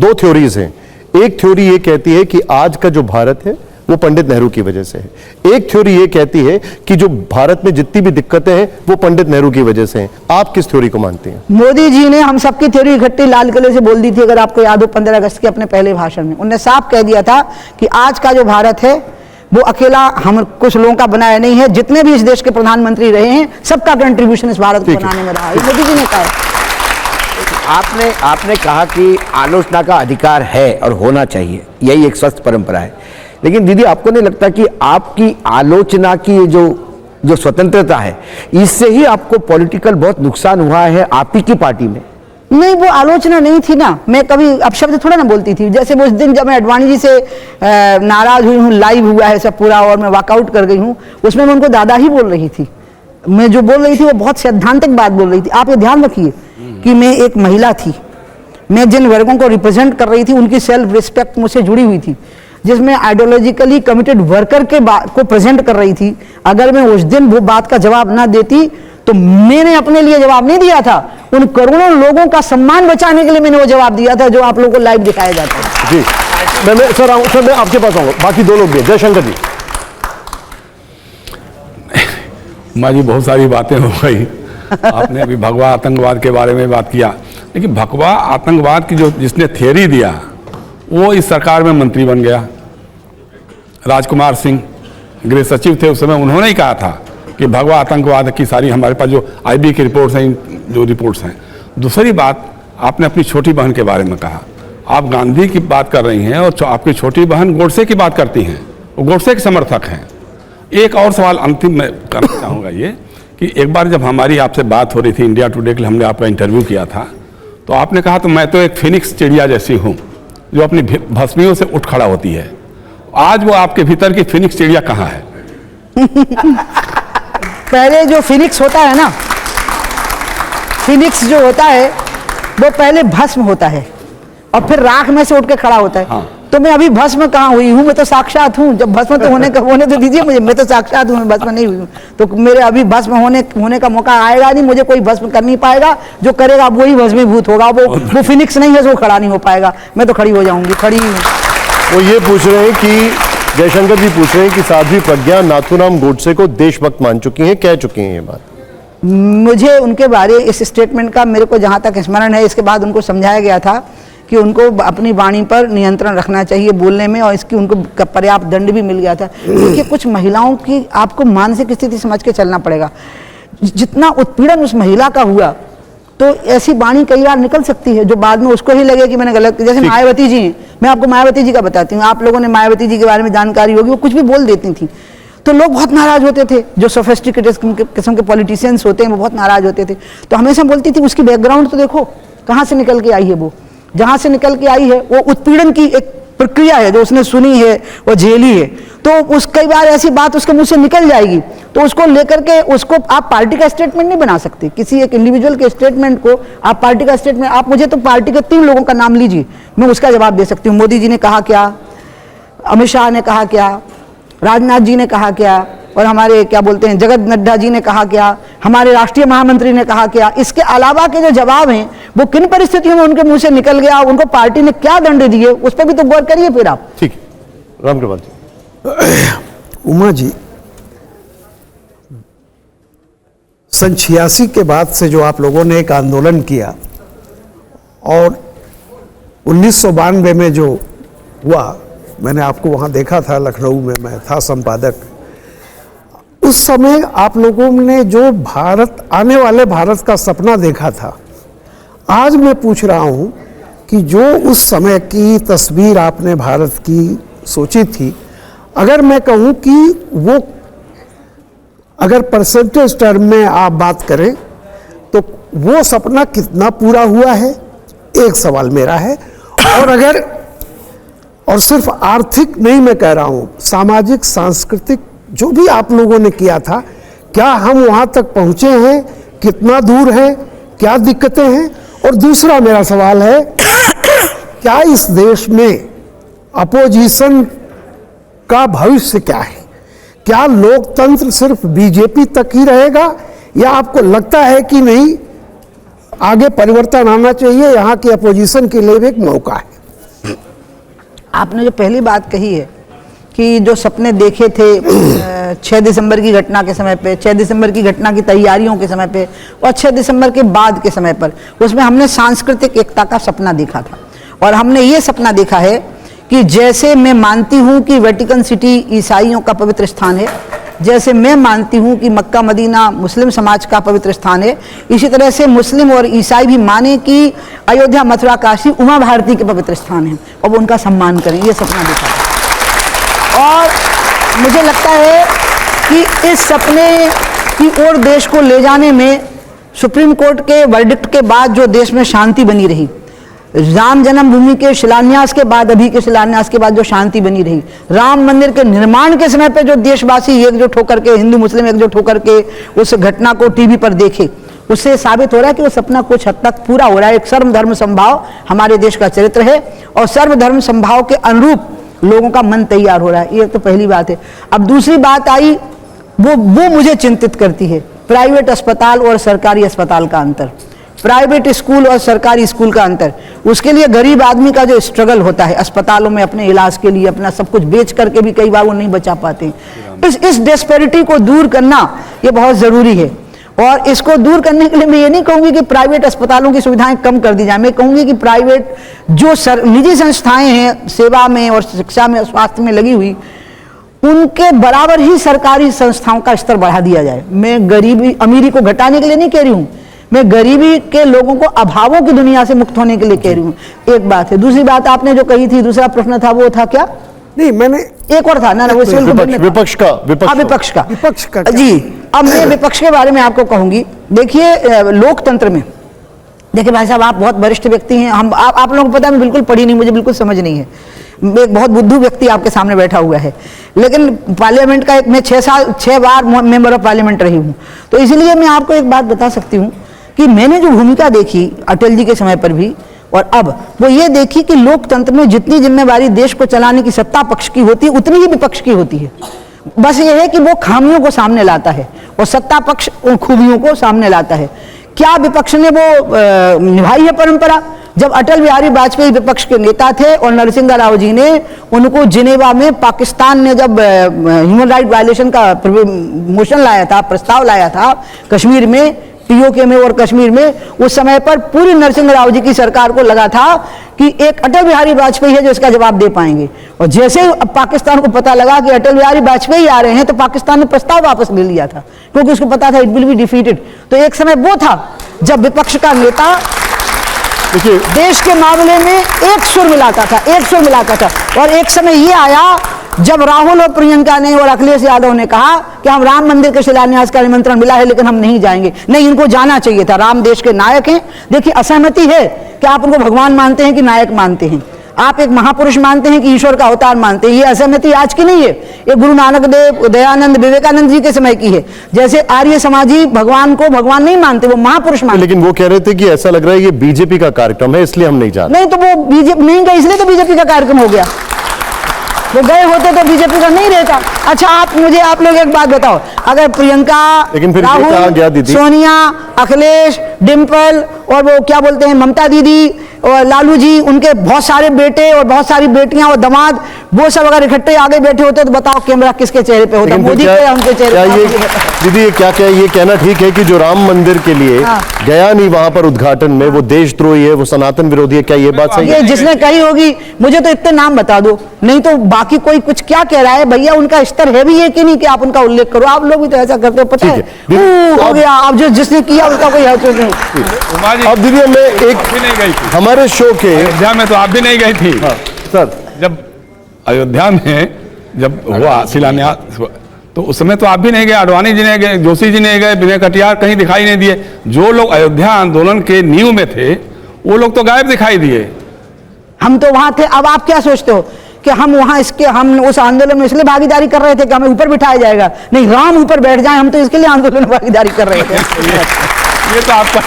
दो थ्योरीज हैं। एक थ्योरी ये कहती है कि आज का जो भारत है वो पंडित नेहरू की वजह से है। एक थ्योरी ये कहती है कि जो भारत में जितनी भी दिक्कतें हैं वो पंडित नेहरू की वजह से हैं। आप किस थ्योरी को मानते हैं? मोदी जी ने हम सबकी थ्योरी इकट्ठी लाल किले से बोल दी थी, अगर आपको याद हो 15 अगस्त के अपने पहले भाषण में उन्होंने साफ कह दिया था कि आज का जो भारत है वो अकेला हम कुछ लोगों का बनाया नहीं है, जितने भी इस देश के प्रधानमंत्री रहे हैं सबका कंट्रीब्यूशन इस भारत को बनाने में रहा है, मोदी जी ने कहा। आपने कहा कि आलोचना का अधिकार है और होना चाहिए, यही एक स्वस्थ परंपरा है। लेकिन दीदी, आपको नहीं लगता कि आपकी आलोचना की जो स्वतंत्रता है, इससे ही आपको पॉलिटिकल बहुत नुकसान हुआ है आप ही की पार्टी में? नहीं, वो आलोचना नहीं थी ना, मैं कभी अपशब्द थोड़ा ना बोलती थी। जैसे वो उस दिन जब मैं अडवाणी जी से नाराज हुई हूँ, लाइव हुआ है सब पूरा और मैं वॉकआउट कर गई हूँ, उसमें मैं उनको दादा ही बोल रही थी। मैं जो बोल रही थी वो बहुत सैद्धांतिक बात बोल रही थी। आप ये ध्यान रखिए कि मैं एक महिला थी, मैं जिन वर्गों को रिप्रेजेंट कर रही थी उनकी सेल्फ रिस्पेक्ट मुझसे जुड़ी हुई थी, जिसमें आइडियोलॉजिकली कमिटेड वर्कर के को प्रेजेंट कर रही थी। अगर मैं उस दिन वो बात का जवाब ना देती तो मैंने अपने लिए जवाब नहीं दिया था, उन करोड़ों लोगों का सम्मान बचाने के लिए मैंने वो जवाब दिया था जो आप लोगों को लाइव दिखाया जाता है। जी सर मैं आपके पास आऊंगा, बाकी दो लोग भी। जयशंकर जी। माँ जी, बहुत सारी बातें हो गई। आपने अभी भगवा आतंकवाद के बारे में बात किया, लेकिन भगवा आतंकवाद की जो जिसने थियरी दिया वो इस सरकार में मंत्री बन गया। राजकुमार सिंह गृह सचिव थे उस समय, उन्होंने ही कहा था कि भगवा आतंकवाद की सारी हमारे पास जो आईबी की रिपोर्ट्स हैं, जो रिपोर्ट्स हैं। दूसरी बात, आपने अपनी छोटी बहन के बारे में कहा। आप गांधी की बात कर रही हैं और आपकी छोटी बहन गोडसे की बात करती हैं, वो गोडसे के समर्थक हैं। एक और सवाल अंतिम मैं करना चाहूँगा ये कि एक बार जब हमारी आपसे बात हो रही थी इंडिया टुडे के लिए, हमने आपका इंटरव्यू किया था, तो आपने कहा तो मैं तो एक फिनिक्स चिड़िया जैसी हूँ जो अपनी भस्मियों से उठ खड़ा होती है। आज वो आपके भीतर की फिनिक्स चिड़िया कहाँ है? पहले जो फिनिक्स होता है ना, फिनिक्स जो होता है वो पहले भस्म होता है और फिर राख में से उठ के खड़ा होता है। हाँ। तो मैं अभी भस्म कहाँ हुई हूँ? मैं तो साक्षात हूँ। जब भस्म तो होने तो दीजिए मुझे, मैं तो साक्षात हूँ, मैं भस्म नहीं हुई हूँ। तो मेरे अभी भस्म होने का मौका आएगा नहीं, मुझे कोई भस्म कर नहीं पाएगा। जो करेगा वही भस्मीभूत होगा, वो फिनिक्स नहीं है, वो खड़ा नहीं हो पाएगा। मैं तो खड़ी हो जाऊंगी, खड़ी हूँ। वो ये पूछ रहे हैं कि जयशंकर जी पूछ रहे हैं कि साध्वी प्रज्ञा नाथूराम गोडसे को देशभक्त मान चुकी हैं, कह चुकी हैं ये बात। मुझे उनके बारे इस स्टेटमेंट का मेरे को जहाँ तक स्मरण है, इसके बाद उनको समझाया गया था कि उनको अपनी वाणी पर नियंत्रण रखना चाहिए बोलने में, और इसकी उनको पर्याप्त दंड भी मिल गया था। देखिए, कुछ महिलाओं की आपको मानसिक स्थिति समझ के चलना पड़ेगा। जितना उत्पीड़न उस महिला का हुआ, तो ऐसी वाणी कई बार निकल सकती है जो बाद में उसको ही लगे कि मैंने गलत। जैसे मायावती जी हैं, मैं आपको मायावती जी का बताती हूँ, आप लोगों ने मायावती जी के बारे में जानकारी होगी, वो कुछ भी बोल देती थी तो लोग बहुत नाराज होते थे। जो सोफिस्टिकेटेड किस्म के पॉलिटिशियंस होते हैं वो बहुत नाराज होते थे। तो हमेशा बोलती थी उसकी बैकग्राउंड तो देखो कहाँ से निकल के आई है, वो जहाँ से निकल के आई है वो उत्पीड़न की एक प्रक्रिया है जो उसने सुनी है, वो झेली है। तो उस कई बार ऐसी बात उसके मुंह से निकल जाएगी, तो उसको लेकर के उसको आप पार्टी का स्टेटमेंट नहीं बना सकते। किसी एक इंडिविजुअल के स्टेटमेंट को आप पार्टी का स्टेटमेंट, आप मुझे तो पार्टी के 3 लोगों का नाम लीजिए, मैं उसका जवाब दे सकती हूँ। मोदी जी ने कहा क्या, अमित शाह ने कहा क्या, राजनाथ जी ने कहा क्या, और हमारे क्या बोलते हैं जगत नड्डा जी ने कहा क्या, हमारे राष्ट्रीय महामंत्री ने कहा क्या। इसके अलावा के जो जवाब हैं वो किन परिस्थितियों में उनके मुंह से निकल गया, उनको पार्टी ने क्या दंड दिए, उस पर भी तो गौर करिए फिर आप। ठीक, रामकृपाल जी। उमा जी, सन 86 के बाद से जो आप लोगों ने एक आंदोलन किया और 1992 में जो हुआ, मैंने आपको वहाँ देखा था, लखनऊ में मैं था संपादक। उस समय आप लोगों ने जो भारत, आने वाले भारत का सपना देखा था, आज मैं पूछ रहा हूँ कि जो उस समय की तस्वीर आपने भारत की सोची थी, अगर मैं कहूँ कि वो अगर परसेंटेज टर्म में आप बात करें तो वो सपना कितना पूरा हुआ है, एक सवाल मेरा है। और सिर्फ आर्थिक नहीं मैं कह रहा हूँ, सामाजिक सांस्कृतिक जो भी आप लोगों ने किया था, क्या हम वहाँ तक पहुँचे हैं, कितना दूर है, क्या दिक्कतें हैं? और दूसरा मेरा सवाल है, क्या इस देश में अपोजिशन का भविष्य क्या है? क्या लोकतंत्र सिर्फ बीजेपी तक ही रहेगा, या आपको लगता है कि नहीं, आगे परिवर्तन आना चाहिए, यहाँ की अपोजिशन के लिए भी एक मौका है? आपने जो पहली बात कही है कि जो सपने देखे थे 6 दिसंबर की घटना के समय पे, 6 दिसंबर की घटना की तैयारियों के समय पे और 6 दिसंबर के बाद के समय पर, उसमें हमने सांस्कृतिक एकता का सपना देखा था। और हमने ये सपना देखा है कि जैसे मैं मानती हूँ कि वेटिकन सिटी ईसाइयों का पवित्र स्थान है, जैसे मैं मानती हूँ कि मक्का मदीना मुस्लिम समाज का पवित्र स्थान है, इसी तरह से मुस्लिम और ईसाई भी माने कि अयोध्या, मथुरा, काशी उमा भारती के पवित्र स्थान हैं और वो उनका सम्मान करें। ये सपना देखा है। और मुझे लगता है कि इस सपने की ओर देश को ले जाने में सुप्रीम कोर्ट के वर्डिक्ट के बाद जो देश में शांति बनी रही, राम जन्मभूमि के शिलान्यास के बाद, अभी के शिलान्यास के बाद जो शांति बनी रही, राम मंदिर के निर्माण के समय पे जो देशवासी एकजुट होकर के, हिंदू मुस्लिम एकजुट होकर के उस घटना को टीवी पर देखे, उससे साबित हो रहा है कि वो सपना कुछ हद तक पूरा हो रहा है। एक सर्वधर्म समभाव हमारे देश का चरित्र है और सर्वधर्म समभाव के अनुरूप लोगों का मन तैयार हो रहा है। ये तो पहली बात है। अब दूसरी बात आई, वो मुझे चिंतित करती है, प्राइवेट अस्पताल और सरकारी अस्पताल का अंतर, प्राइवेट स्कूल और सरकारी स्कूल का अंतर। उसके लिए गरीब आदमी का जो स्ट्रगल होता है अस्पतालों में अपने इलाज के लिए, अपना सब कुछ बेच करके भी कई बार वो नहीं बचा पाते। इस डिस्पैरिटी को दूर करना ये बहुत ज़रूरी है। और इसको दूर करने के लिए मैं ये नहीं कहूँगी कि प्राइवेट अस्पतालों की सुविधाएं कम कर दी जाए, मैं कहूँगी कि प्राइवेट जो निजी संस्थाएं हैं सेवा में और शिक्षा में, स्वास्थ्य में लगी हुई, उनके बराबर ही सरकारी संस्थाओं का स्तर बढ़ा दिया जाए। मैं गरीबी अमीरी को घटाने के लिए नहीं कह रही हूँ, मैं गरीबी के लोगों को अभावों की दुनिया से मुक्त होने के लिए कह रही हूँ। एक बात है। दूसरी बात आपने जो कही थी, दूसरा प्रश्न था वो था क्या? नहीं, मैंने एक और था ना, वो विपक्ष का जी। अब मैं विपक्ष के बारे में आपको कहूंगी। देखिए लोकतंत्र में, देखिए भाई साहब, आप बहुत वरिष्ठ व्यक्ति हैं, हम आप लोगों को पता है मैं बिल्कुल पढ़ी नहीं, मुझे बिल्कुल समझ नहीं है, एक बहुत बुद्धू व्यक्ति आपके सामने बैठा हुआ है, लेकिन पार्लियामेंट का मैं 6 बार मेंबर ऑफ पार्लियामेंट रही हूँ, तो इसलिए मैं आपको एक बात बता सकती हूँ कि मैंने जो भूमिका देखी अटल जी के समय पर भी और अब, वो ये देखी कि लोकतंत्र में जितनी जिम्मेवारी देश को चलाने की सत्ता पक्ष की होती है उतनी ही विपक्ष की होती है। बस ये है कि वो खामियों को सामने लाता है और सत्ता पक्ष उन खूबियों को सामने लाता है। क्या विपक्ष ने वो निभाई है परंपरा? जब अटल बिहारी वाजपेयी विपक्ष के नेता थे और नरसिंह राव जी ने उनको जिनेवा में, पाकिस्तान ने जब ह्यूमन राइट वायलेशन का मोशन लाया था, प्रस्ताव लाया था कश्मीर में, पीओके में और कश्मीर में, उस समय पर पूरी नरसिंह राव जी की सरकार को लगा था कि एक अटल बिहारी वाजपेयी है जो इसका जवाब दे पाएंगे। और जैसे ही पाकिस्तान को पता लगा कि अटल बिहारी वाजपेयी आ रहे हैं तो पाकिस्तान ने प्रस्ताव वापस ले लिया था, क्योंकि उसको पता था इट विल बी डिफीटेड। तो एक समय वो था जब विपक्ष का नेता देश के मामले में एक सुर मिलाता था। और एक समय ये आया जब राहुल और प्रियंका ने और अखिलेश यादव ने कहा कि हम राम मंदिर के शिलान्यास का निमंत्रण मिला है लेकिन हम नहीं जाएंगे। नहीं, इनको जाना चाहिए था, राम देश के नायक हैं। देखिए, असहमति है कि आप उनको भगवान मानते हैं कि नायक मानते हैं, आप एक महापुरुष मानते हैं कि ईश्वर का अवतार मानते हैं, ये असहमति आज की नहीं है, ये गुरु नानक देव, दयानंद, विवेकानंद जी के समय की है। जैसे आर्य समाजी भगवान को भगवान नहीं मानते, वो महापुरुष मानते। लेकिन वो कह रहे थे कि ऐसा लग रहा है ये बीजेपी का कार्यक्रम है इसलिए हम नहीं जा रहे। नहीं, तो वो बीजेपी नहीं गए इसलिए तो बीजेपी का कार्यक्रम हो गया, वो गए होते तो बीजेपी का नहीं रहता। अच्छा, आप लोग एक बात बताओ, अगर प्रियंका, राहुल, सोनिया, अखिलेश, डिम्पल और वो क्या बोलते हैं ममता दीदी और लालू जी, उनके बहुत सारे बेटे और बहुत सारी बेटियां और दामाद, वो सब अगर इकट्ठे आगे बैठे होते तो बताओ कैमरा किसके चेहरे पे होता, मोदी पे या उनके चेहरे पे? दीदी ये कहना ठीक है कि जो राम मंदिर के लिए गया नहीं वहां पर उद्घाटन में, वो देशद्रोही है, वो सनातन विरोधी है, क्या ये बात सही है? जिसने कही होगी, मुझे तो इतने नाम बता दो, नहीं तो बाकी कोई कुछ क्या कह रहा है भैया, उनका स्तर है भी है कि नहीं कि आप उनका उल्लेख करो। आप लोग भी तो ऐसा करते हो, पता है हो गया, आप जिसने किया उसका कोई हर्ज नहीं। अब दीदी मैं एक हमारे शो के अयोध्या में तो आप भी नहीं गई थी सर, जब अयोध्या में जब हुआ शिलान्यास तो उस समय तो आप भी नहीं गए, आडवाणी जी नहीं गए, जोशी जी नहीं गए, विनय कटियार कहीं दिखाई नहीं दिए। जो लोग अयोध्या आंदोलन के नींव में थे वो लोग तो गायब दिखाई दिए। हम तो वहां थे। अब आप क्या सोचते हो कि हम उस आंदोलन में इसलिए भागीदारी कर रहे थे कि हमें ऊपर बिठाया जाएगा? नहीं, राम ऊपर बैठ जाए, हम तो इसके लिए आंदोलन में भागीदारी कर रहे थे। ये तो आपका